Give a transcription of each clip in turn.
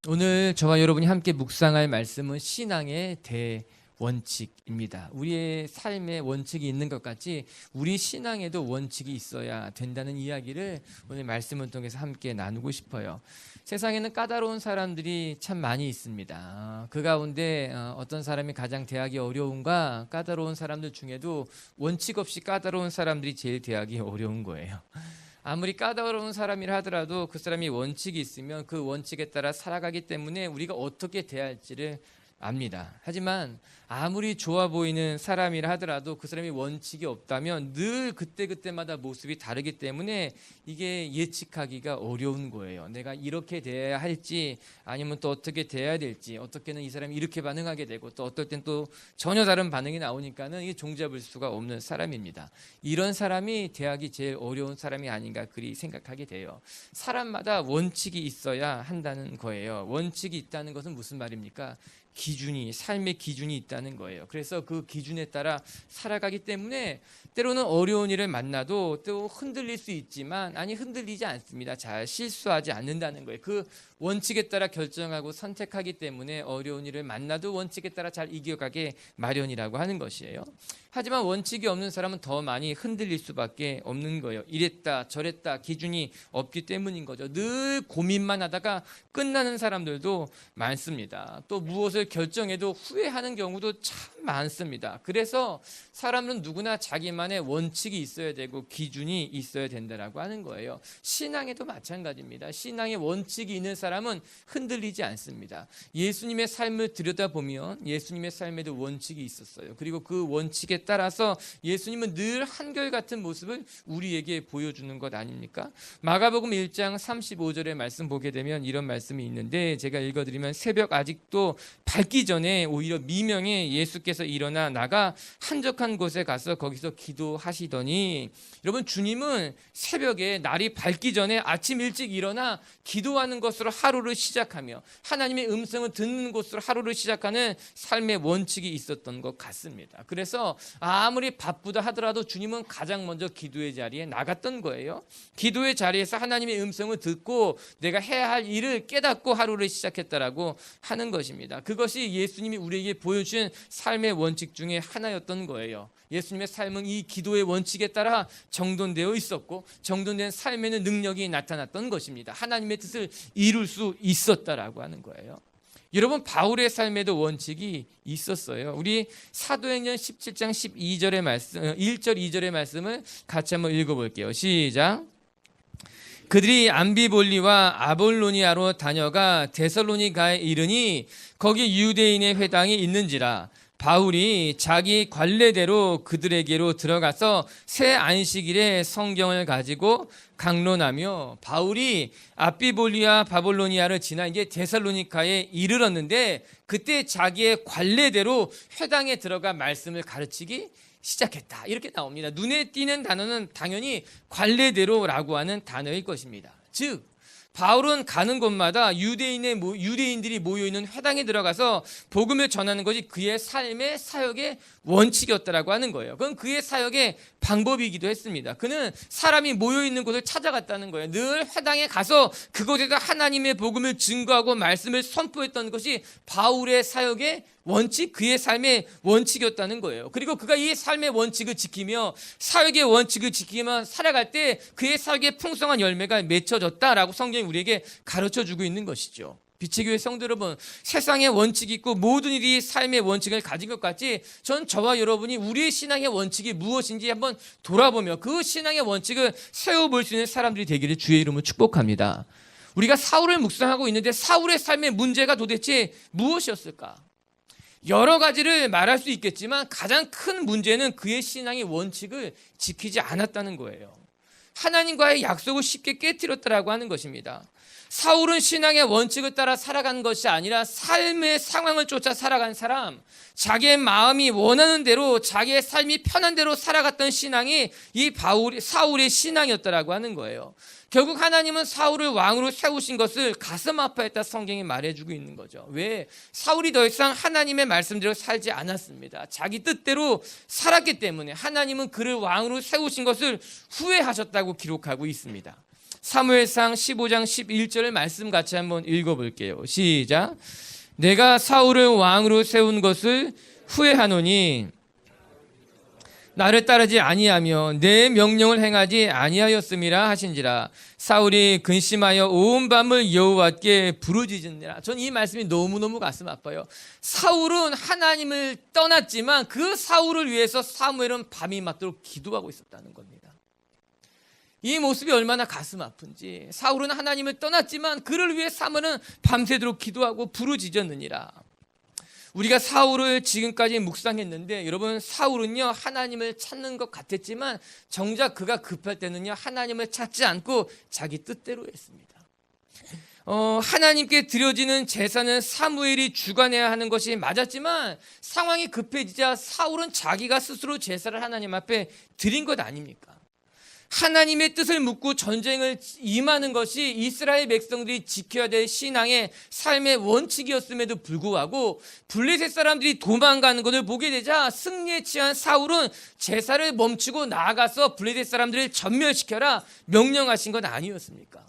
오늘 저와 여러분이 함께 묵상할 말씀은 신앙의 대원칙입니다. 우리의 삶에 원칙이 있는 것 같이 우리 신앙에도 원칙이 있어야 된다는 이야기를 오늘 말씀을 통해서 함께 나누고 싶어요. 세상에는 까다로운 사람들이 참 많이 있습니다. 그 가운데 어떤 사람이 가장 대하기 어려운가? 까다로운 사람들 중에도 원칙 없이 까다로운 사람들이 제일 대하기 어려운 거예요. 아무리 까다로운 사람이라 하더라도 그 사람이 원칙이 있으면 그 원칙에 따라 살아가기 때문에 우리가 어떻게 대할지를 압니다. 하지만 아무리 좋아 보이는 사람이라 하더라도 그 사람이 원칙이 없다면 늘 그때그때마다 모습이 다르기 때문에 이게 예측하기가 어려운 거예요. 내가 이렇게 대해야 할지 아니면 또 어떻게 대해야 될지, 어떻게는 이 사람이 이렇게 반응하게 되고 또 어떨 땐 또 전혀 다른 반응이 나오니까는 이게 종잡을 수가 없는 사람입니다. 이런 사람이 대하기 제일 어려운 사람이 아닌가 그리 생각하게 돼요. 사람마다 원칙이 있어야 한다는 거예요. 원칙이 있다는 것은 무슨 말입니까? 삶의 기준이 있다는 거예요. 그래서 그 기준에 따라 살아가기 때문에 때로는 어려운 일을 만나도 또 흔들릴 수 있지만 흔들리지 않습니다. 잘 실수하지 않는다는 거예요. 그 원칙에 따라 결정하고 선택하기 때문에 어려운 일을 만나도 원칙에 따라 잘 이겨가게 마련이라고 하는 것이에요. 하지만 원칙이 없는 사람은 더 많이 흔들릴 수밖에 없는 거예요. 이랬다 저랬다 기준이 없기 때문인 거죠. 늘 고민만 하다가 끝나는 사람들도 많습니다. 또 무엇을 결정해도 후회하는 경우도 참 많습니다. 그래서 사람은 누구나 자기만의 원칙이 있어야 되고 기준이 있어야 된다라고 하는 거예요. 신앙에도 마찬가지입니다. 신앙의 원칙이 있는 사람은 흔들리지 않습니다. 예수님의 삶을 들여다보면 예수님의 삶에도 원칙이 있었어요. 그리고 그 원칙에 따라서 예수님은 늘 한결같은 모습을 우리에게 보여주는 것 아닙니까? 마가복음 1장 35절의 말씀 보게 되면 이런 말씀이 있는데 제가 읽어드리면 새벽 아직도 밝기 전에 오히려 미명에 예수께서 일어나 나가 한적한 곳에 가서 거기서 기도하시더니, 여러분, 주님은 새벽에 날이 밝기 전에 아침 일찍 일어나 기도하는 것으로 하루를 시작하며 하나님의 음성을 듣는 것으로 하루를 시작하는 삶의 원칙이 있었던 것 같습니다. 그래서 아무리 바쁘다 하더라도 주님은 가장 먼저 기도의 자리에 나갔던 거예요. 기도의 자리에서 하나님의 음성을 듣고 내가 해야 할 일을 깨닫고 하루를 시작했다라고 하는 것입니다. 그것이 예수님이 우리에게 보여준 삶의 원칙 중에 하나였던 거예요. 예수님의 삶은 이 기도의 원칙에 따라 정돈되어 있었고 정돈된 삶에는 능력이 나타났던 것입니다. 하나님의 뜻을 이룰 수 있었다라고 하는 거예요. 여러분, 바울의 삶에도 원칙이 있었어요. 우리 사도행전 17장 12절의 말씀, 1절 2절의 말씀을 같이 한번 읽어볼게요. 시작. 그들이 암비볼리와 아볼로니아로 다녀가 데살로니가에 이르니 거기 유대인의 회당이 있는지라. 바울이 자기 관례대로 그들에게로 들어가서 새 안식일에 성경을 가지고 강론하며, 바울이 암비볼리와 바볼로니아를 지나 이제 데살로니가에 이르렀는데 그때 자기의 관례대로 회당에 들어가 말씀을 가르치기 시작했다, 이렇게 나옵니다. 눈에 띄는 단어는 당연히 관례대로라고 하는 단어일 것입니다. 즉 바울은 가는 곳마다 유대인들이 모여있는 회당에 들어가서 복음을 전하는 것이 그의 삶의 사역의 원칙이었다라고 하는 거예요. 그건 그의 사역의 방법이기도 했습니다. 그는 사람이 모여있는 곳을 찾아갔다는 거예요. 늘 회당에 가서 그곳에서 하나님의 복음을 증거하고 말씀을 선포했던 것이 바울의 사역의 원칙, 그의 삶의 원칙이었다는 거예요. 그리고 그가 이 삶의 원칙을 지키며 사역의 원칙을 지키며 살아갈 때 그의 사역의 풍성한 열매가 맺혀졌다라고 성경이 우리에게 가르쳐주고 있는 것이죠. 빛의 교회 성도 여러분, 세상에 원칙이 있고 모든 일이 삶의 원칙을 가진 것 같이 전 저와 여러분이 우리의 신앙의 원칙이 무엇인지 한번 돌아보며 그 신앙의 원칙을 세워볼 수 있는 사람들이 되기를 주의 이름으로 축복합니다. 우리가 사울을 묵상하고 있는데 사울의 삶의 문제가 도대체 무엇이었을까? 여러 가지를 말할 수 있겠지만 가장 큰 문제는 그의 신앙의 원칙을 지키지 않았다는 거예요. 하나님과의 약속을 쉽게 깨뜨렸다라고 하는 것입니다. 사울은 신앙의 원칙을 따라 살아가는 것이 아니라 삶의 상황을 쫓아 살아간 사람, 자기의 마음이 원하는 대로 자기의 삶이 편한 대로 살아갔던 신앙이 이 사울의 신앙이었다라고 하는 거예요. 결국 하나님은 사울을 왕으로 세우신 것을 가슴 아파했다 성경이 말해주고 있는 거죠. 왜? 사울이 더 이상 하나님의 말씀대로 살지 않았습니다. 자기 뜻대로 살았기 때문에 하나님은 그를 왕으로 세우신 것을 후회하셨다고 기록하고 있습니다. 사무엘상 15장 11절의 말씀 같이 한번 읽어볼게요. 시작. 내가 사울을 왕으로 세운 것을 후회하노니 나를 따르지 아니하며 내 명령을 행하지 아니하였음이라 하신지라. 사울이 근심하여 온 밤을 여호와께 부르짖으니라. 전 이 말씀이 너무너무 가슴 아파요. 사울은 하나님을 떠났지만 그 사울을 위해서 사무엘은 밤이 맞도록 기도하고 있었다는 겁니다. 이 모습이 얼마나 가슴 아픈지. 사울은 하나님을 떠났지만 그를 위해 사무엘은 밤새도록 기도하고 부르짖었느니라. 우리가 사울을 지금까지 묵상했는데 여러분, 사울은요 하나님을 찾는 것 같았지만 정작 그가 급할 때는요 하나님을 찾지 않고 자기 뜻대로 했습니다. 하나님께 드려지는 제사는 사무엘이 주관해야 하는 것이 맞았지만 상황이 급해지자 사울은 자기가 스스로 제사를 하나님 앞에 드린 것 아닙니까? 하나님의 뜻을 묻고 전쟁을 임하는 것이 이스라엘 백성들이 지켜야 될 신앙의 삶의 원칙이었음에도 불구하고 블레셋 사람들이 도망가는 것을 보게 되자 승리에 취한 사울은 제사를 멈추고 나아가서 블레셋 사람들을 전멸시켜라 명령하신 건 아니었습니까?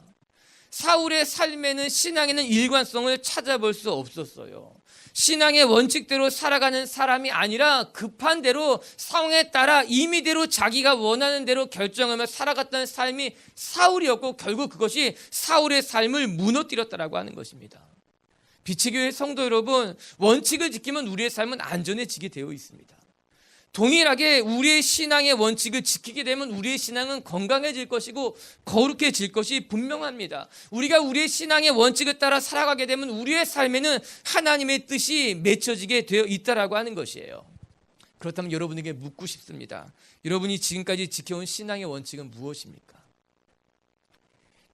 사울의 삶에는 신앙에는 일관성을 찾아볼 수 없었어요. 신앙의 원칙대로 살아가는 사람이 아니라 급한 대로 상황에 따라 임의대로 자기가 원하는 대로 결정하며 살아갔던 삶이 사울이었고 결국 그것이 사울의 삶을 무너뜨렸다라고 하는 것입니다. 비치교회 성도 여러분, 원칙을 지키면 우리의 삶은 안전해지게 되어 있습니다. 동일하게 우리의 신앙의 원칙을 지키게 되면 우리의 신앙은 건강해질 것이고 거룩해질 것이 분명합니다. 우리가 우리의 신앙의 원칙을 따라 살아가게 되면 우리의 삶에는 하나님의 뜻이 맺혀지게 되어 있다라고 하는 것이에요. 그렇다면 여러분에게 묻고 싶습니다. 여러분이 지금까지 지켜온 신앙의 원칙은 무엇입니까?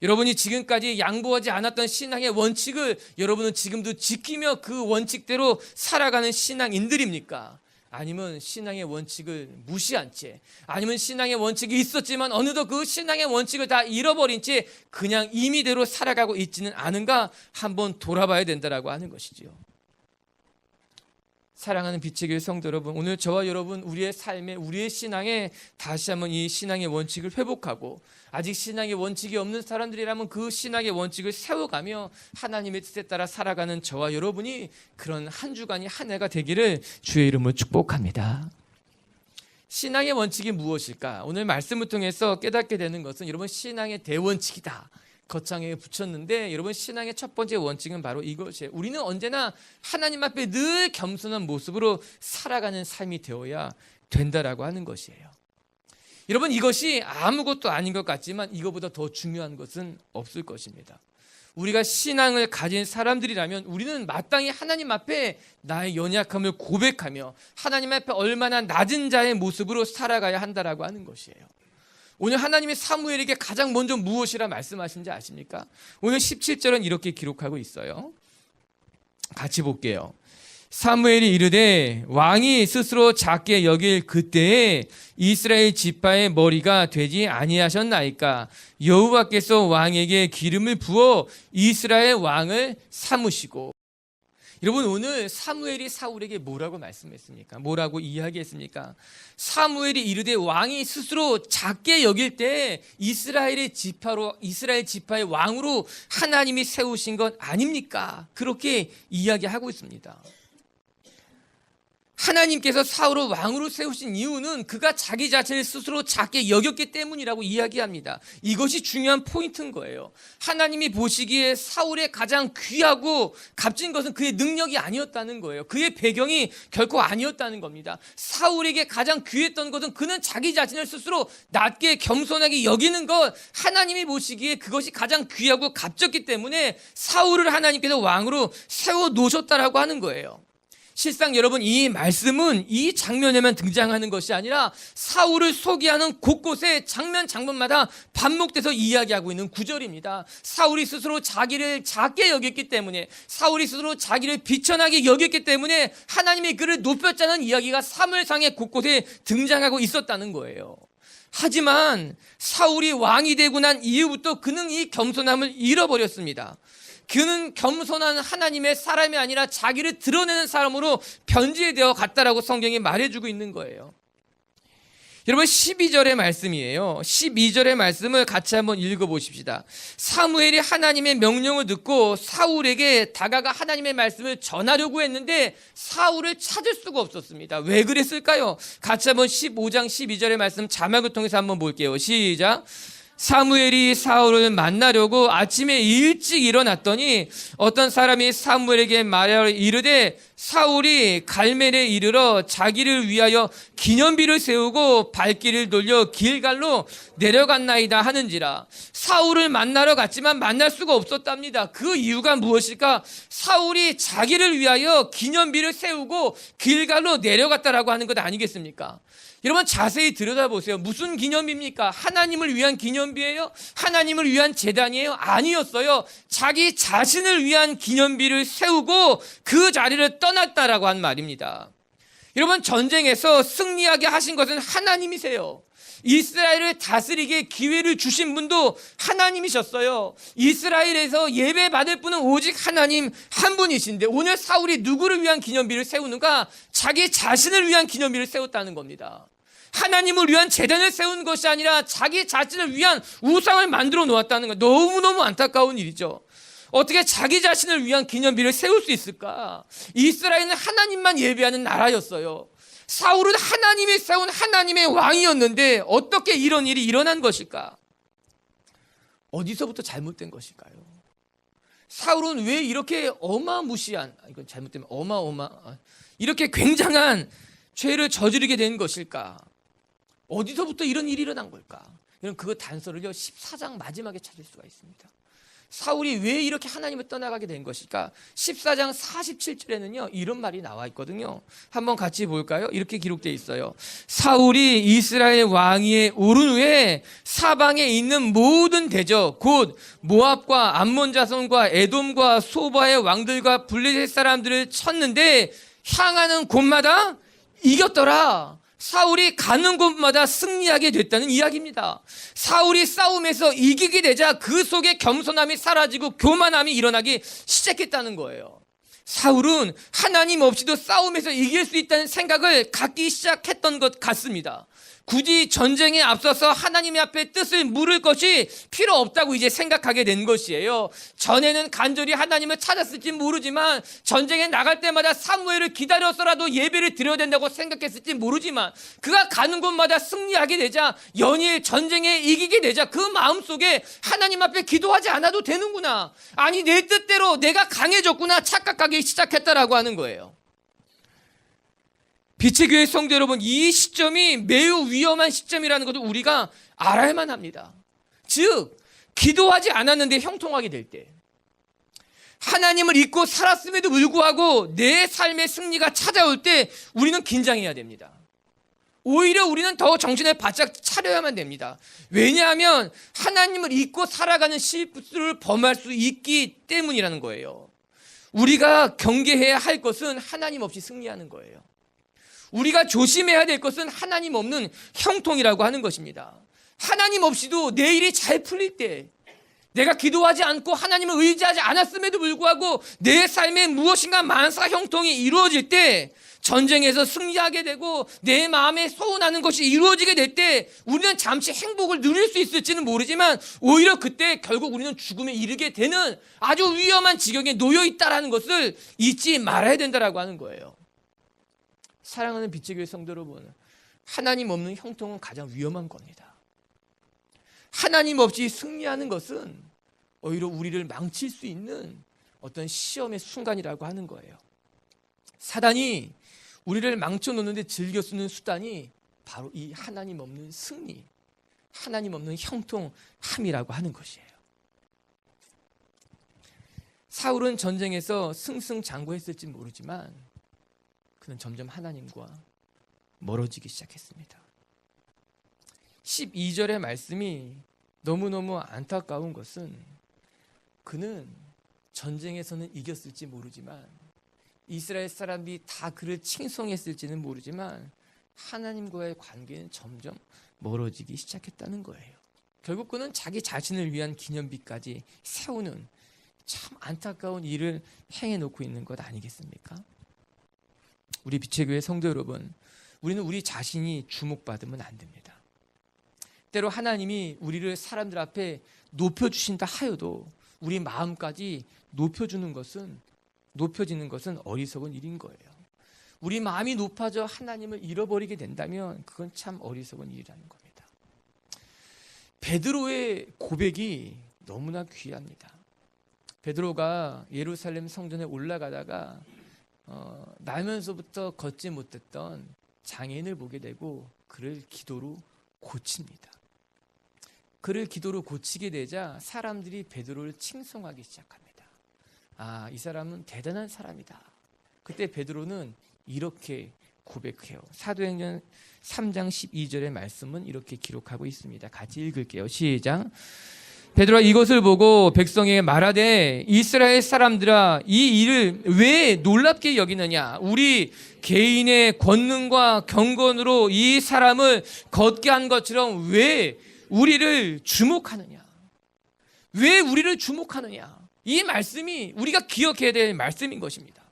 여러분이 지금까지 양보하지 않았던 신앙의 원칙을 여러분은 지금도 지키며 그 원칙대로 살아가는 신앙인들입니까? 아니면 신앙의 원칙을 무시한 채, 아니면 신앙의 원칙이 있었지만 어느덧 그 신앙의 원칙을 다 잃어버린 채 그냥 임의대로 살아가고 있지는 않은가 한번 돌아봐야 된다라고 하는 것이지요. 사랑하는 빛의 교회 성도 여러분, 오늘 저와 여러분 우리의 삶에, 우리의 신앙에 다시 한번 이 신앙의 원칙을 회복하고 아직 신앙의 원칙이 없는 사람들이라면 그 신앙의 원칙을 세워가며 하나님의 뜻에 따라 살아가는 저와 여러분이 그런 한 주간이 한 해가 되기를 주의 이름으로 축복합니다. 신앙의 원칙이 무엇일까? 오늘 말씀을 통해서 깨닫게 되는 것은 여러분 신앙의 대원칙이다. 거창하게 붙였는데 여러분 신앙의 첫 번째 원칙은 바로 이것이에요. 우리는 언제나 하나님 앞에 늘 겸손한 모습으로 살아가는 삶이 되어야 된다라고 하는 것이에요. 여러분 이것이 아무것도 아닌 것 같지만 이거보다 더 중요한 것은 없을 것입니다. 우리가 신앙을 가진 사람들이라면 우리는 마땅히 하나님 앞에 나의 연약함을 고백하며 하나님 앞에 얼마나 낮은 자의 모습으로 살아가야 한다라고 하는 것이에요. 오늘 하나님이 사무엘에게 가장 먼저 무엇이라 말씀하신지 아십니까? 오늘 17절은 이렇게 기록하고 있어요. 같이 볼게요. 사무엘이 이르되 왕이 스스로 작게 여길 그때에 이스라엘 지파의 머리가 되지 아니하셨나이까? 여호와께서 왕에게 기름을 부어 이스라엘 왕을 삼으시고. 여러분 오늘 사무엘이 사울에게 뭐라고 말씀했습니까? 뭐라고 이야기했습니까? 사무엘이 이르되 왕이 스스로 작게 여길 때 이스라엘 지파의 왕으로 하나님이 세우신 것 아닙니까? 그렇게 이야기하고 있습니다. 하나님께서 사울을 왕으로 세우신 이유는 그가 자기 자신을 스스로 작게 여겼기 때문이라고 이야기합니다. 이것이 중요한 포인트인 거예요. 하나님이 보시기에 사울의 가장 귀하고 값진 것은 그의 능력이 아니었다는 거예요. 그의 배경이 결코 아니었다는 겁니다. 사울에게 가장 귀했던 것은 그는 자기 자신을 스스로 낮게 겸손하게 여기는 것, 하나님이 보시기에 그것이 가장 귀하고 값졌기 때문에 사울을 하나님께서 왕으로 세워 놓으셨다라고 하는 거예요. 실상 여러분, 이 말씀은 이 장면에만 등장하는 것이 아니라 사울을 소개하는 곳곳에 장면마다 반복돼서 이야기하고 있는 구절입니다. 사울이 스스로 자기를 작게 여겼기 때문에, 사울이 스스로 자기를 비천하게 여겼기 때문에 하나님이 그를 높였자는 이야기가 사무엘상의 곳곳에 등장하고 있었다는 거예요. 하지만 사울이 왕이 되고 난 이후부터 그는 이 겸손함을 잃어버렸습니다. 그는 겸손한 하나님의 사람이 아니라 자기를 드러내는 사람으로 변질되어 갔다라고 성경이 말해주고 있는 거예요. 여러분, 12절의 말씀이에요. 12절의 말씀을 같이 한번 읽어보십시다. 사무엘이 하나님의 명령을 듣고 사울에게 다가가 하나님의 말씀을 전하려고 했는데 사울을 찾을 수가 없었습니다. 왜 그랬을까요? 같이 한번 15장 12절의 말씀 자막을 통해서 한번 볼게요. 시작. 사무엘이 사울을 만나려고 아침에 일찍 일어났더니 어떤 사람이 사무엘에게 말하여 이르되 사울이 갈멜에 이르러 자기를 위하여 기념비를 세우고 발길을 돌려 길갈로 내려갔나이다 하는지라. 사울을 만나러 갔지만 만날 수가 없었답니다. 그 이유가 무엇일까? 사울이 자기를 위하여 기념비를 세우고 길갈로 내려갔다라고 하는 것 아니겠습니까? 여러분, 자세히 들여다보세요. 무슨 기념비입니까? 하나님을 위한 기념비예요? 하나님을 위한 제단이에요? 아니었어요. 자기 자신을 위한 기념비를 세우고 그 자리를 떠났다라고 한 말입니다. 여러분, 전쟁에서 승리하게 하신 것은 하나님이세요. 이스라엘을 다스리게 기회를 주신 분도 하나님이셨어요. 이스라엘에서 예배 받을 분은 오직 하나님 한 분이신데 오늘 사울이 누구를 위한 기념비를 세우는가? 자기 자신을 위한 기념비를 세웠다는 겁니다. 하나님을 위한 제단을 세운 것이 아니라 자기 자신을 위한 우상을 만들어 놓았다는 거, 너무너무 안타까운 일이죠. 어떻게 자기 자신을 위한 기념비를 세울 수 있을까? 이스라엘은 하나님만 예배하는 나라였어요. 사울은 하나님이 세운 하나님의 왕이었는데 어떻게 이런 일이 일어난 것일까? 어디서부터 잘못된 것일까요? 사울은 왜 이렇게 어마무시한, 이건 잘못되면 이렇게 굉장한 죄를 저지르게 된 것일까? 어디서부터 이런 일이 일어난 걸까? 이런 그 단서를요 14장 마지막에 찾을 수가 있습니다. 사울이 왜 이렇게 하나님을 떠나가게 된 것일까? 14장 47절에는요 이런 말이 나와 있거든요. 한번 같이 볼까요? 이렇게 기록되어 있어요. 사울이 이스라엘 왕위에 오른 후에 사방에 있는 모든 대적 곧 모압과 암몬 자손과 에돔과 소바의 왕들과 블레셋 사람들을 쳤는데 향하는 곳마다 이겼더라. 사울이 가는 곳마다 승리하게 됐다는 이야기입니다. 사울이 싸움에서 이기게 되자 그 속에 겸손함이 사라지고 교만함이 일어나기 시작했다는 거예요. 사울은 하나님 없이도 싸움에서 이길 수 있다는 생각을 갖기 시작했던 것 같습니다. 굳이 전쟁에 앞서서 하나님의 앞에 뜻을 물을 것이 필요 없다고 이제 생각하게 된 것이에요. 전에는 간절히 하나님을 찾았을지 모르지만 전쟁에 나갈 때마다 사무엘을 기다려서라도 예배를 드려야 된다고 생각했을지 모르지만 그가 가는 곳마다 승리하게 되자 연일 전쟁에 이기게 되자 그 마음속에 하나님 앞에 기도하지 않아도 되는구나. 아니 내 뜻대로 내가 강해졌구나 착각하기 시작했다라고 하는 거예요. 빛의 교회 성도 여러분, 이 시점이 매우 위험한 시점이라는 것을 우리가 알아야만 합니다. 즉 기도하지 않았는데 형통하게 될 때, 하나님을 잊고 살았음에도 불구하고 내 삶의 승리가 찾아올 때 우리는 긴장해야 됩니다. 오히려 우리는 더 정신을 바짝 차려야만 됩니다. 왜냐하면 하나님을 잊고 살아가는 실수를 범할 수 있기 때문이라는 거예요. 우리가 경계해야 할 것은 하나님 없이 승리하는 거예요. 우리가 조심해야 될 것은 하나님 없는 형통이라고 하는 것입니다. 하나님 없이도 내 일이 잘 풀릴 때, 내가 기도하지 않고 하나님을 의지하지 않았음에도 불구하고 내 삶에 무엇인가 만사 형통이 이루어질 때, 전쟁에서 승리하게 되고 내 마음에 소원하는 것이 이루어지게 될 때 우리는 잠시 행복을 누릴 수 있을지는 모르지만 오히려 그때 결국 우리는 죽음에 이르게 되는 아주 위험한 지경에 놓여 있다는 것을 잊지 말아야 된다라고 하는 거예요. 사랑하는 빛의 교회 성도 여러분, 하나님 없는 형통은 가장 위험한 겁니다. 하나님 없이 승리하는 것은 오히려 우리를 망칠 수 있는 어떤 시험의 순간이라고 하는 거예요. 사단이 우리를 망쳐놓는데 즐겨 쓰는 수단이 바로 이 하나님 없는 승리, 하나님 없는 형통함이라고 하는 것이에요. 사울은 전쟁에서 승승장구했을지 모르지만 그는 점점 하나님과 멀어지기 시작했습니다. 12절의 말씀이 너무너무 안타까운 것은 그는 전쟁에서는 이겼을지 모르지만 이스라엘 사람들이 다 그를 칭송했을지는 모르지만 하나님과의 관계는 점점 멀어지기 시작했다는 거예요. 결국 그는 자기 자신을 위한 기념비까지 세우는 참 안타까운 일을 행해놓고 있는 것 아니겠습니까? 우리 빛의 교회 성도 여러분, 우리는 우리 자신이 주목받으면 안 됩니다. 때로 하나님이 우리를 사람들 앞에 높여주신다 하여도 우리 마음까지 높여지는 것은 어리석은 일인 거예요. 우리 마음이 높아져 하나님을 잃어버리게 된다면 그건 참 어리석은 일이라는 겁니다. 베드로의 고백이 너무나 귀합니다. 베드로가 예루살렘 성전에 올라가다가 나면서부터 걷지 못했던 장애인을 보게 되고 그를 기도로 고칩니다. 그를 기도로 고치게 되자 사람들이 베드로를 칭송하기 시작합니다. 아, 이 사람은 대단한 사람이다. 그때 베드로는 이렇게 고백해요. 사도행전 3장 12절의 말씀은 이렇게 기록하고 있습니다. 같이 읽을게요. 시작. 베드로가 이것을 보고 백성에게 말하되 이스라엘 사람들아 이 일을 왜 놀랍게 여기느냐. 우리 개인의 권능과 경건으로 이 사람을 걷게 한 것처럼 왜 우리를 주목하느냐. 왜 우리를 주목하느냐. 이 말씀이 우리가 기억해야 될 말씀인 것입니다.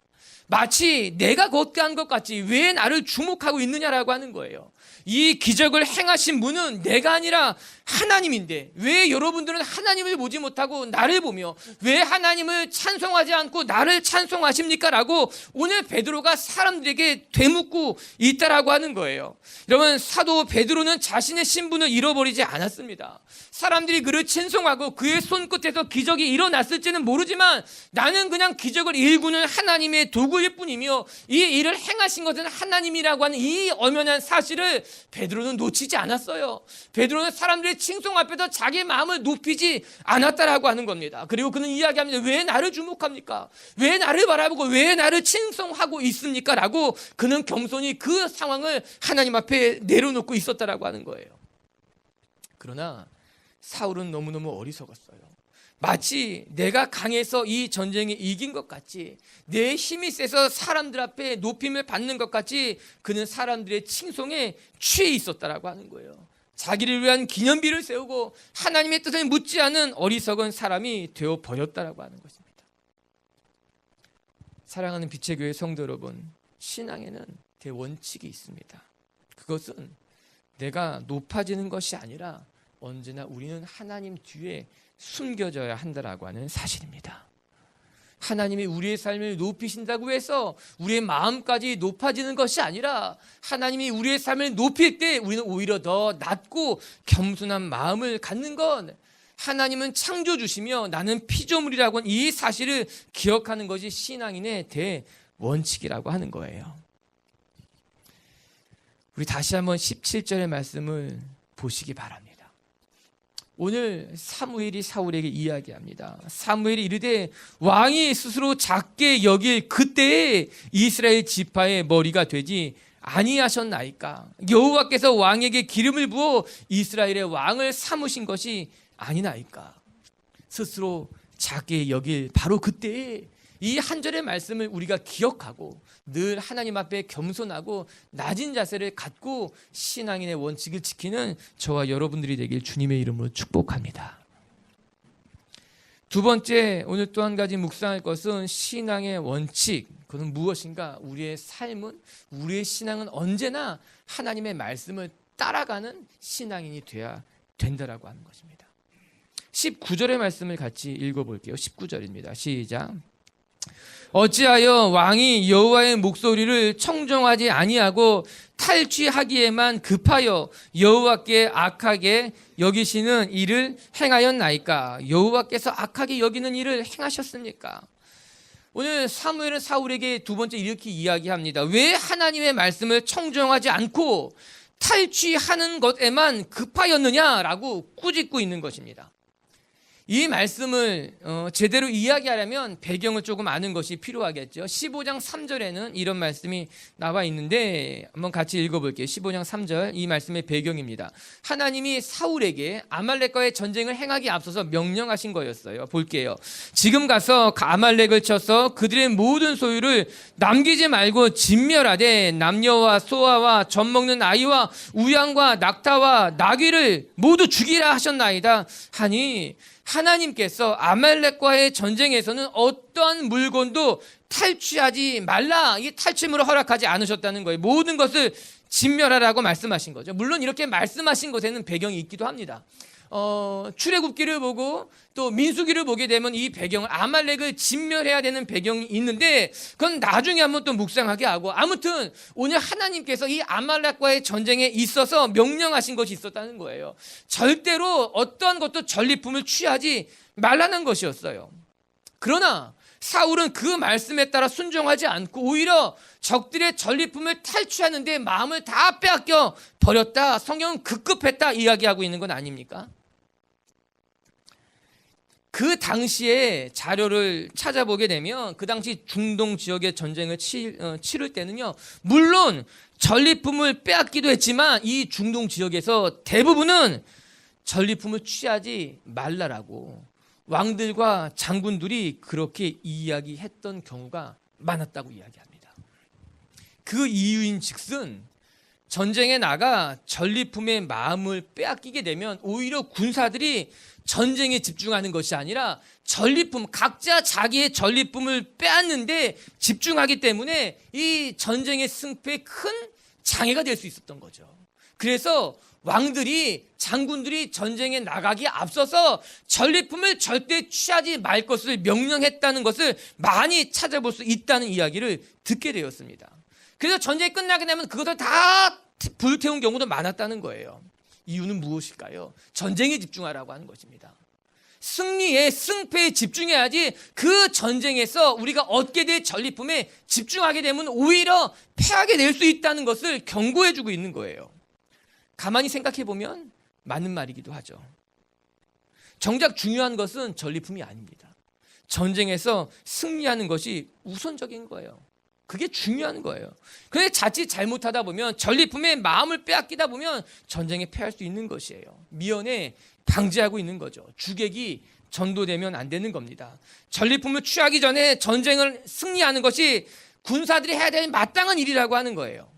마치 내가 걷게 한 것 같이 왜 나를 주목하고 있느냐라고 하는 거예요. 이 기적을 행하신 분은 내가 아니라 하나님인데 왜 여러분들은 하나님을 보지 못하고 나를 보며 왜 하나님을 찬송하지 않고 나를 찬송하십니까? 라고 오늘 베드로가 사람들에게 되묻고 있다라고 하는 거예요. 여러분, 사도 베드로는 자신의 신분을 잃어버리지 않았습니다. 사람들이 그를 찬송하고 그의 손끝에서 기적이 일어났을지는 모르지만 나는 그냥 기적을 일구는 하나님의 도구일 뿐이며 이 일을 행하신 것은 하나님이라고 하는 이 엄연한 사실을 베드로는 놓치지 않았어요. 베드로는 사람들의 칭송 앞에서 자기의 마음을 높이지 않았다라고 하는 겁니다. 그리고 그는 이야기합니다. 왜 나를 주목합니까? 왜 나를 바라보고 왜 나를 칭송하고 있습니까? 라고 그는 겸손히 그 상황을 하나님 앞에 내려놓고 있었다라고 하는 거예요. 그러나 사울은 너무너무 어리석었어요. 마치 내가 강해서 이 전쟁에 이긴 것 같이 내 힘이 세서 사람들 앞에 높임을 받는 것 같이 그는 사람들의 칭송에 취해 있었다라고 하는 거예요. 자기를 위한 기념비를 세우고 하나님의 뜻을 묻지 않은 어리석은 사람이 되어버렸다라고 하는 것입니다. 사랑하는 빛의 교회 성도 여러분, 신앙에는 대원칙이 있습니다. 그것은 내가 높아지는 것이 아니라 언제나 우리는 하나님 뒤에 숨겨져야 한다라고 하는 사실입니다. 하나님이 우리의 삶을 높이신다고 해서 우리의 마음까지 높아지는 것이 아니라 하나님이 우리의 삶을 높일 때 우리는 오히려 더 낮고 겸손한 마음을 갖는 건 하나님은 창조주시며 나는 피조물이라고 하는 이 사실을 기억하는 것이 신앙인의 대원칙이라고 하는 거예요. 우리 다시 한번 17절의 말씀을 보시기 바랍니다. 오늘 사무엘이 사울에게 이야기합니다. 사무엘이 이르되 왕이 스스로 작게 여길 그때에 이스라엘 지파의 머리가 되지 아니하셨나이까. 여호와께서 왕에게 기름을 부어 이스라엘의 왕을 삼으신 것이 아니나이까. 스스로 작게 여길 바로 그때에 이 한 절의 말씀을 우리가 기억하고 늘 하나님 앞에 겸손하고 낮은 자세를 갖고 신앙인의 원칙을 지키는 저와 여러분들이 되길 주님의 이름으로 축복합니다. 두 번째, 오늘 또 한 가지 묵상할 것은 신앙의 원칙. 그것은 무엇인가? 우리의 삶은, 우리의 신앙은 언제나 하나님의 말씀을 따라가는 신앙인이 돼야 된다라고 하는 것입니다. 19절의 말씀을 같이 읽어볼게요. 19절입니다. 시작. 어찌하여 왕이 여호와의 목소리를 청종하지 아니하고 탈취하기에만 급하여 여호와께 악하게 여기시는 일을 행하였나이까. 여호와께서 악하게 여기는 일을 행하셨습니까? 오늘 사무엘은 사울에게 두 번째 이렇게 이야기합니다. 왜 하나님의 말씀을 청종하지 않고 탈취하는 것에만 급하였느냐라고 꾸짖고 있는 것입니다. 이 말씀을 제대로 이야기하려면 배경을 조금 아는 것이 필요하겠죠. 15장 3절에는 이런 말씀이 나와 있는데 한번 같이 읽어볼게요. 15장 3절, 이 말씀의 배경입니다. 하나님이 사울에게 아말렉과의 전쟁을 행하기 앞서서 명령하신 거였어요. 볼게요. 지금 가서 아말렉을 쳐서 그들의 모든 소유를 남기지 말고 진멸하되 남녀와 소아와 젖 먹는 아이와 우양과 낙타와 나귀를 모두 죽이라 하셨나이다 하니, 하나님께서 아말렉과의 전쟁에서는 어떠한 물건도 탈취하지 말라, 이 탈취물을 허락하지 않으셨다는 거예요. 모든 것을 진멸하라고 말씀하신 거죠. 물론 이렇게 말씀하신 것에는 배경이 있기도 합니다. 출애굽기를 보고 또 민수기를 보게 되면 이 배경을, 아말렉을 진멸해야 되는 배경이 있는데 그건 나중에 한번 또 묵상하게 하고, 아무튼 오늘 하나님께서 이 아말렉과의 전쟁에 있어서 명령하신 것이 있었다는 거예요. 절대로 어떠한 것도 전리품을 취하지 말라는 것이었어요. 그러나 사울은 그 말씀에 따라 순종하지 않고 오히려 적들의 전리품을 탈취하는데 마음을 다 빼앗겨 버렸다. 성경은 급급했다 이야기하고 있는 건 아닙니까? 그 당시에 자료를 찾아보게 되면 그 당시 중동 지역의 전쟁을 치를 때는요, 물론 전리품을 빼앗기도 했지만 이 중동 지역에서 대부분은 전리품을 취하지 말라라고 왕들과 장군들이 그렇게 이야기했던 경우가 많았다고 이야기합니다. 그 이유인 즉슨 전쟁에 나가 전리품의 마음을 빼앗기게 되면 오히려 군사들이 전쟁에 집중하는 것이 아니라 전리품, 각자 자기의 전리품을 빼앗는데 집중하기 때문에 이 전쟁의 승패에 큰 장애가 될 수 있었던 거죠. 그래서 왕들이, 장군들이 전쟁에 나가기에 앞서서 전리품을 절대 취하지 말 것을 명령했다는 것을 많이 찾아볼 수 있다는 이야기를 듣게 되었습니다. 그래서 전쟁이 끝나게 되면 그것을 다 불태운 경우도 많았다는 거예요. 이유는 무엇일까요? 전쟁에 집중하라고 하는 것입니다. 승리에, 승패에 집중해야지 그 전쟁에서 우리가 얻게 될 전리품에 집중하게 되면 오히려 패하게 될 수 있다는 것을 경고해주고 있는 거예요. 가만히 생각해 보면 맞는 말이기도 하죠. 정작 중요한 것은 전리품이 아닙니다. 전쟁에서 승리하는 것이 우선적인 거예요. 그게 중요한 거예요. 그런데 자칫 잘못하다 보면, 전리품에 마음을 빼앗기다 보면 전쟁에 패할 수 있는 것이에요. 미연에 방지하고 있는 거죠. 주객이 전도되면 안 되는 겁니다. 전리품을 취하기 전에 전쟁을 승리하는 것이 군사들이 해야 될 마땅한 일이라고 하는 거예요.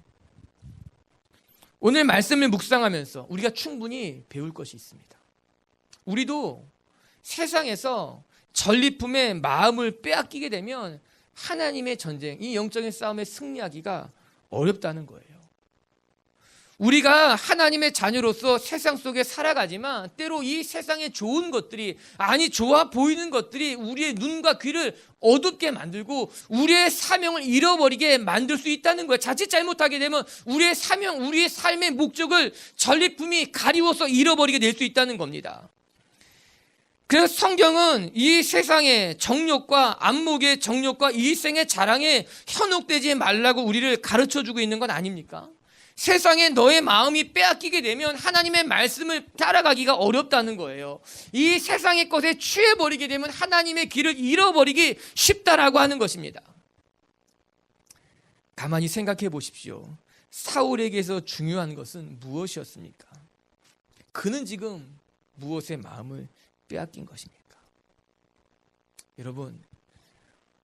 오늘 말씀을 묵상하면서 우리가 충분히 배울 것이 있습니다. 우리도 세상에서 전리품에 마음을 빼앗기게 되면 하나님의 전쟁, 이 영적인 싸움에 승리하기가 어렵다는 거예요. 우리가 하나님의 자녀로서 세상 속에 살아가지만 때로 이 세상의 좋은 것들이, 아니 좋아 보이는 것들이 우리의 눈과 귀를 어둡게 만들고 우리의 사명을 잃어버리게 만들 수 있다는 거예요. 자칫 잘못하게 되면 우리의 사명, 우리의 삶의 목적을 전리품이 가리워서 잃어버리게 될 수 있다는 겁니다. 그래서 성경은 이 세상의 정욕과 안목의 정욕과 이생의 자랑에 현혹되지 말라고 우리를 가르쳐주고 있는 건 아닙니까? 세상에 너의 마음이 빼앗기게 되면 하나님의 말씀을 따라가기가 어렵다는 거예요. 이 세상의 것에 취해버리게 되면 하나님의 길을 잃어버리기 쉽다라고 하는 것입니다. 가만히 생각해 보십시오. 사울에게서 중요한 것은 무엇이었습니까? 그는 지금 무엇에 마음을 빼앗긴 것입니까? 여러분,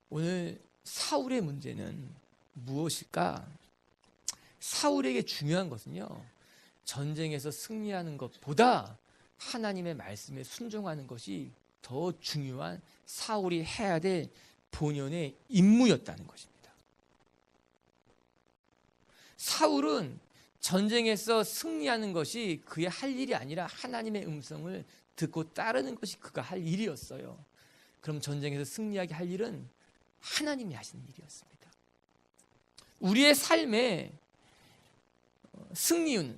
오늘 사울의 문제는 무엇일까? 사울에게 중요한 것은요, 전쟁에서 승리하는 것보다 하나님의 말씀에 순종하는 것이 더 중요한 사울이 해야 될 본연의 임무였다는 것입니다. 사울은 전쟁에서 승리하는 것이 그의 할 일이 아니라 하나님의 음성을 듣고 따르는 것이 그가 할 일이었어요. 그럼 전쟁에서 승리하게 할 일은 하나님이 하시는 일이었습니다. 우리의 삶의 승리는,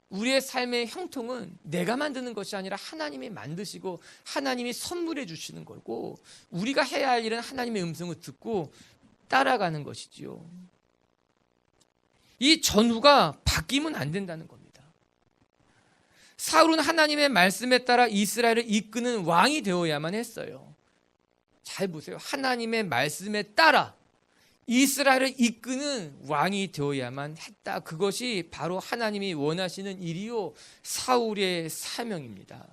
우리의 삶의 형통은 내가 만드는 것이 아니라 하나님이 만드시고 하나님이 선물해 주시는 거고, 우리가 해야 할 일은 하나님의 음성을 듣고 따라가는 것이지요. 이 전후가 바뀌면 안 된다는 겁니다. 사울은 하나님의 말씀에 따라 이스라엘을 이끄는 왕이 되어야만 했어요. 잘 보세요. 하나님의 말씀에 따라 이스라엘을 이끄는 왕이 되어야만 했다. 그것이 바로 하나님이 원하시는 일이요 사울의 사명입니다.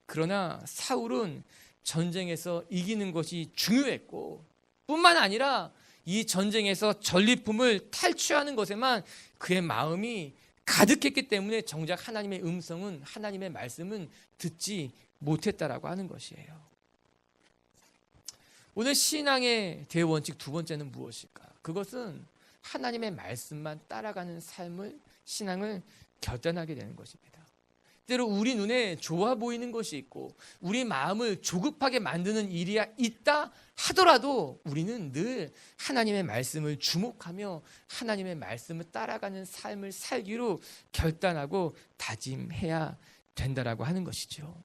그러나 사울은 전쟁에서 이기는 것이 중요했고 뿐만 아니라 이 전쟁에서 전리품을 탈취하는 것에만 그의 마음이 가득했기 때문에 정작 하나님의 음성은, 하나님의 말씀은 듣지 못했다라고 하는 것이에요. 오늘 신앙의 대원칙 두 번째는 무엇일까? 그것은 하나님의 말씀만 따라가는 삶을, 신앙을 결단하게 되는 것입니다. 때로 우리 눈에 좋아 보이는 것이 있고 우리 마음을 조급하게 만드는 일이 있다 하더라도 우리는 늘 하나님의 말씀을 주목하며 하나님의 말씀을 따라가는 삶을 살기로 결단하고 다짐해야 된다라고 하는 것이죠.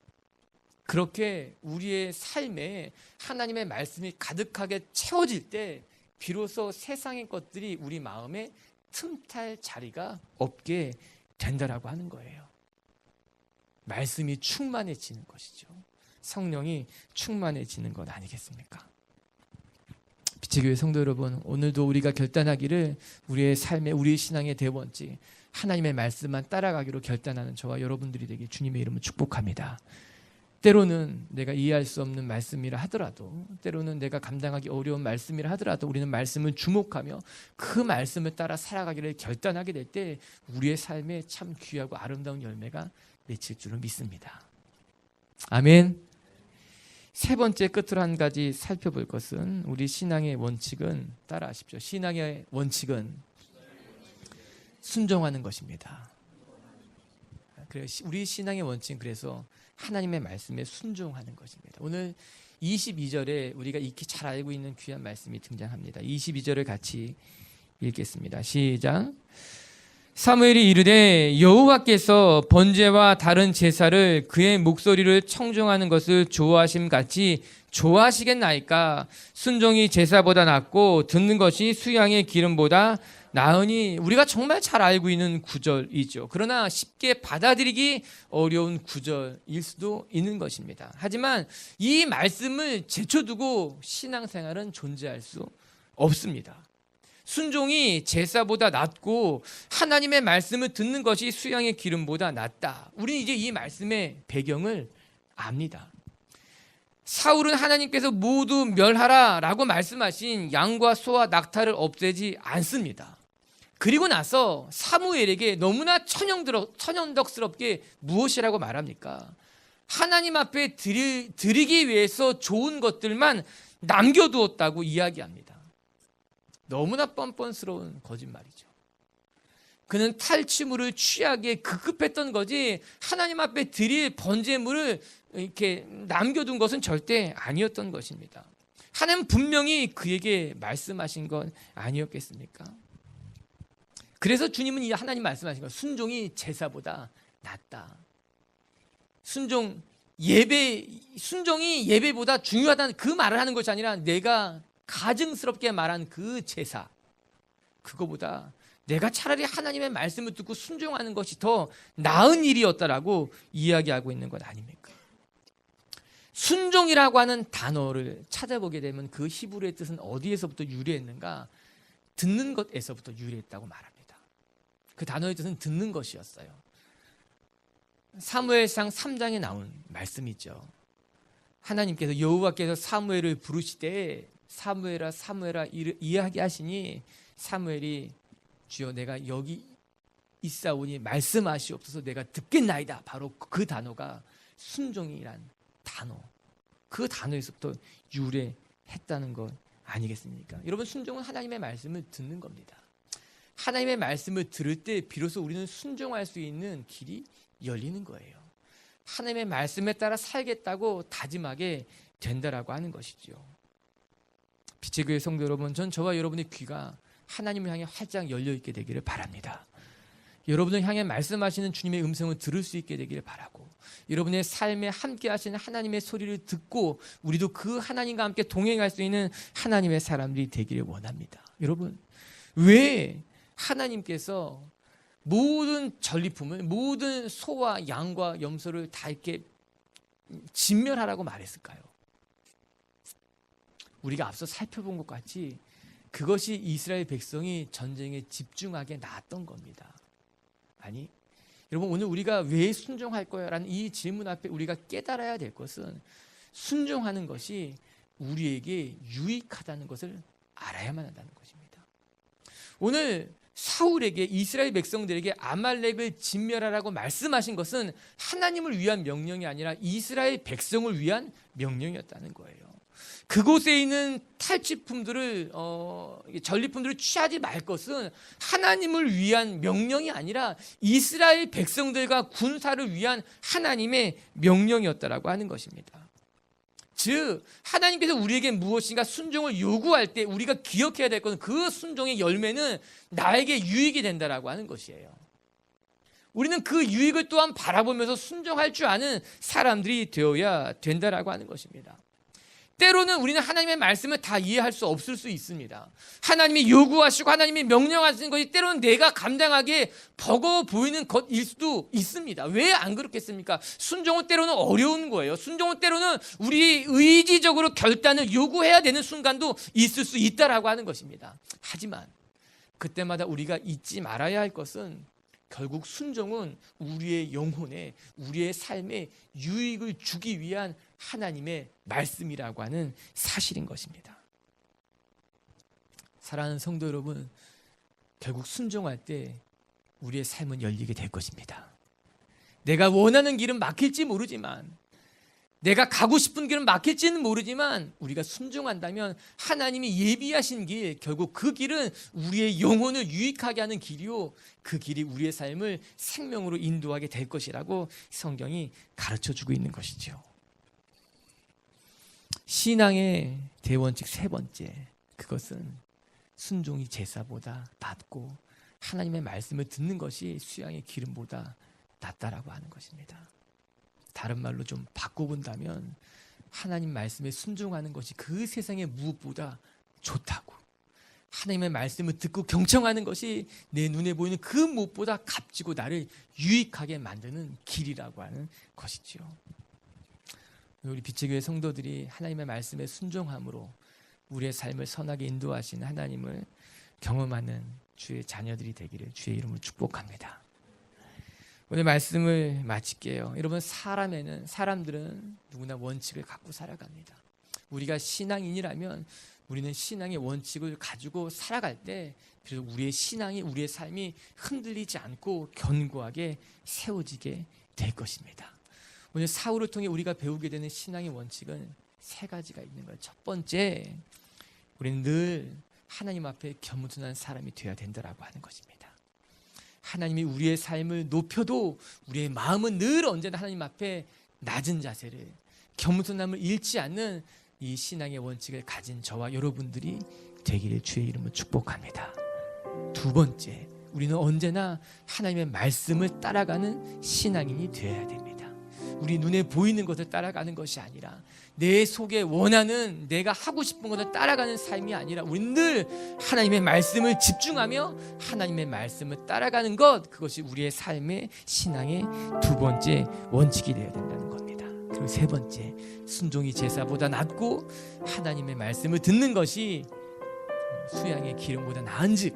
그렇게 우리의 삶에 하나님의 말씀이 가득하게 채워질 때 비로소 세상의 것들이 우리 마음에 틈탈 자리가 없게 된다라고 하는 거예요. 말씀이 충만해지는 것이죠. 성령이 충만해지는 것 아니겠습니까? 빛의 교회 성도 여러분, 오늘도 우리가 결단하기를 우리의 삶에, 우리의 신앙의 대원칙 하나님의 말씀만 따라가기로 결단하는 저와 여러분들이 되길 주님의 이름으로 축복합니다. 때로는 내가 이해할 수 없는 말씀이라 하더라도, 때로는 내가 감당하기 어려운 말씀이라 하더라도 우리는 말씀을 주목하며 그 말씀을 따라 살아가기를 결단하게 될 때 우리의 삶에 참 귀하고 아름다운 열매가 맺힐 줄을 믿습니다. 아멘. 세 번째, 끝으로 한 가지 살펴볼 것은 우리 신앙의 원칙은, 따라하십시오. 신앙의 원칙은 순종하는 것입니다. 우리 신앙의 원칙은 그래서 하나님의 말씀에 순종하는 것입니다. 오늘 22절에 우리가 익히 잘 알고 있는 귀한 말씀이 등장합니다. 22절을 같이 읽겠습니다. 시작. 사무엘이 이르되 여호와께서 번제와 다른 제사를 그의 목소리를 청종하는 것을 좋아하심 같이 좋아하시겠나이까? 순종이 제사보다 낫고 듣는 것이 수양의 기름보다 나으니. 우리가 정말 잘 알고 있는 구절이죠. 그러나 쉽게 받아들이기 어려운 구절일 수도 있는 것입니다. 하지만 이 말씀을 제쳐두고 신앙생활은 존재할 수 없습니다. 순종이 제사보다 낫고 하나님의 말씀을 듣는 것이 수양의 기름보다 낫다. 우리는 이제 이 말씀의 배경을 압니다. 사울은 하나님께서 모두 멸하라 라고 말씀하신 양과 소와 낙타를 없애지 않습니다. 그리고 나서 사무엘에게 너무나 천연덕스럽게 무엇이라고 말합니까? 하나님 앞에 드리기 위해서 좋은 것들만 남겨두었다고 이야기합니다. 너무나 뻔뻔스러운 거짓말이죠. 그는 탈취물을 취하기에 급급했던 거지 하나님 앞에 드릴 번제물을 이렇게 남겨둔 것은 절대 아니었던 것입니다. 하나님은 분명히 그에게 말씀하신 건 아니었겠습니까? 그래서 주님은 이 하나님 말씀하신 것, 순종이 제사보다 낫다. 순종이 예배보다 중요하다는 그 말을 하는 것이 아니라 내가 가증스럽게 말한 그 제사, 그거보다 내가 차라리 하나님의 말씀을 듣고 순종하는 것이 더 나은 일이었다라고 이야기하고 있는 것 아닙니까? 순종이라고 하는 단어를 찾아보게 되면 그 히브리의 뜻은 어디에서부터 유래했는가? 듣는 것에서부터 유래했다고 말합니다. 그 단어의 뜻은 듣는 것이었어요. 사무엘상 3장에 나온 말씀이죠. 하나님께서, 여호와께서 사무엘을 부르시되 사무엘아 사무엘아 이야기하시니 사무엘이 주여 내가 여기 있사오니 말씀하시옵소서 내가 듣겠나이다. 바로 그 단어가 순종이란 단어, 그 단어에서부터 유래했다는 것 아니겠습니까? 여러분, 순종은 하나님의 말씀을 듣는 겁니다. 하나님의 말씀을 들을 때 비로소 우리는 순종할 수 있는 길이 열리는 거예요. 하나님의 말씀에 따라 살겠다고 다짐하게 된다라고 하는 것이죠. 빛의 교회 성도 여러분, 전 저와 여러분의 귀가 하나님을 향해 활짝 열려있게 되기를 바랍니다. 여러분을 향해 말씀하시는 주님의 음성을 들을 수 있게 되기를 바라고, 여러분의 삶에 함께 하시는 하나님의 소리를 듣고 우리도 그 하나님과 함께 동행할 수 있는 하나님의 사람들이 되기를 원합니다. 여러분, 왜 하나님께서 모든 전리품을, 모든 소와 양과 염소를 다 이렇게 진멸하라고 말했을까요? 우리가 앞서 살펴본 것 같이 그것이 이스라엘 백성이 전쟁에 집중하게 놨던 겁니다. 아니, 여러분, 오늘 우리가 왜 순종할 거야? 라는 이 질문 앞에 우리가 깨달아야 될 것은 순종하는 것이 우리에게 유익하다는 것을 알아야만 한다는 것입니다. 오늘 사울에게, 이스라엘 백성들에게 아말렉을 진멸하라고 말씀하신 것은 하나님을 위한 명령이 아니라 이스라엘 백성을 위한 명령이었다는 거예요. 그곳에 있는 탈취품들을, 전리품들을 취하지 말 것은 하나님을 위한 명령이 아니라 이스라엘 백성들과 군사를 위한 하나님의 명령이었다라고 하는 것입니다. 즉, 하나님께서 우리에게 무엇인가 순종을 요구할 때 우리가 기억해야 될 것은 그 순종의 열매는 나에게 유익이 된다라고 하는 것이에요. 우리는 그 유익을 또한 바라보면서 순종할 줄 아는 사람들이 되어야 된다라고 하는 것입니다. 때로는 우리는 하나님의 말씀을 다 이해할 수 없을 수 있습니다. 하나님이 요구하시고 하나님이 명령하시는 것이 때로는 내가 감당하기에 버거워 보이는 것일 수도 있습니다. 왜 안 그렇겠습니까? 순종은 때로는 어려운 거예요. 순종은 때로는 우리 의지적으로 결단을 요구해야 되는 순간도 있을 수 있다라고 하는 것입니다. 하지만 그때마다 우리가 잊지 말아야 할 것은 결국 순종은 우리의 영혼에, 우리의 삶에 유익을 주기 위한 하나님의 말씀이라고 하는 사실인 것입니다. 사랑하는 성도 여러분, 결국 순종할 때 우리의 삶은 열리게 될 것입니다. 내가 원하는 길은 막힐지 모르지만, 내가 가고 싶은 길은 막힐지는 모르지만 우리가 순종한다면 하나님이 예비하신 길, 결국 그 길은 우리의 영혼을 유익하게 하는 길이요, 그 길이 우리의 삶을 생명으로 인도하게 될 것이라고 성경이 가르쳐주고 있는 것이죠. 신앙의 대원칙 세 번째, 그것은 순종이 제사보다 낫고 하나님의 말씀을 듣는 것이 수양의 기름보다 낫다라고 하는 것입니다. 다른 말로 좀 바꿔본다면 하나님 말씀에 순종하는 것이 그 세상의 무엇보다 좋다고, 하나님의 말씀을 듣고 경청하는 것이 내 눈에 보이는 그 무엇보다 값지고 나를 유익하게 만드는 길이라고 하는 것이죠. 우리 빛의 교회 성도들이 하나님의 말씀에 순종함으로 우리의 삶을 선하게 인도하시는 하나님을 경험하는 주의 자녀들이 되기를 주의 이름으로 축복합니다. 오늘 말씀을 마칠게요. 여러분, 사람들은 누구나 원칙을 갖고 살아갑니다. 우리가 신앙인이라면 우리는 신앙의 원칙을 가지고 살아갈 때 그래서 우리의 신앙이, 우리의 삶이 흔들리지 않고 견고하게 세워지게 될 것입니다. 오늘 사울을 통해 우리가 배우게 되는 신앙의 원칙은 세 가지가 있는 거예요. 첫 번째, 우리는 늘 하나님 앞에 겸손한 사람이 되어야 된다라고 하는 것입니다. 하나님이 우리의 삶을 높여도 우리의 마음은 늘 언제나 하나님 앞에 낮은 자세를, 겸손함을 잃지 않는 이 신앙의 원칙을 가진 저와 여러분들이 되기를 주의 이름으로 축복합니다. 두 번째, 우리는 언제나 하나님의 말씀을 따라가는 신앙인이 되어야 됩니다. 우리 눈에 보이는 것을 따라가는 것이 아니라, 내 속에 원하는, 내가 하고 싶은 것을 따라가는 삶이 아니라 우리는 늘 하나님의 말씀을 집중하며 하나님의 말씀을 따라가는 것, 그것이 우리의 삶의 신앙의 두 번째 원칙이 되어야 된다는 겁니다. 그리고 세 번째, 순종이 제사보다 낫고 하나님의 말씀을 듣는 것이 수양의 기름보다 나은즉,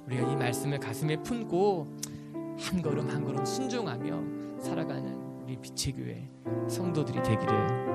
우리가 이 말씀을 가슴에 품고 한 걸음 한 걸음 순종하며 살아가는 우리 빛의 교회 성도들이 되기를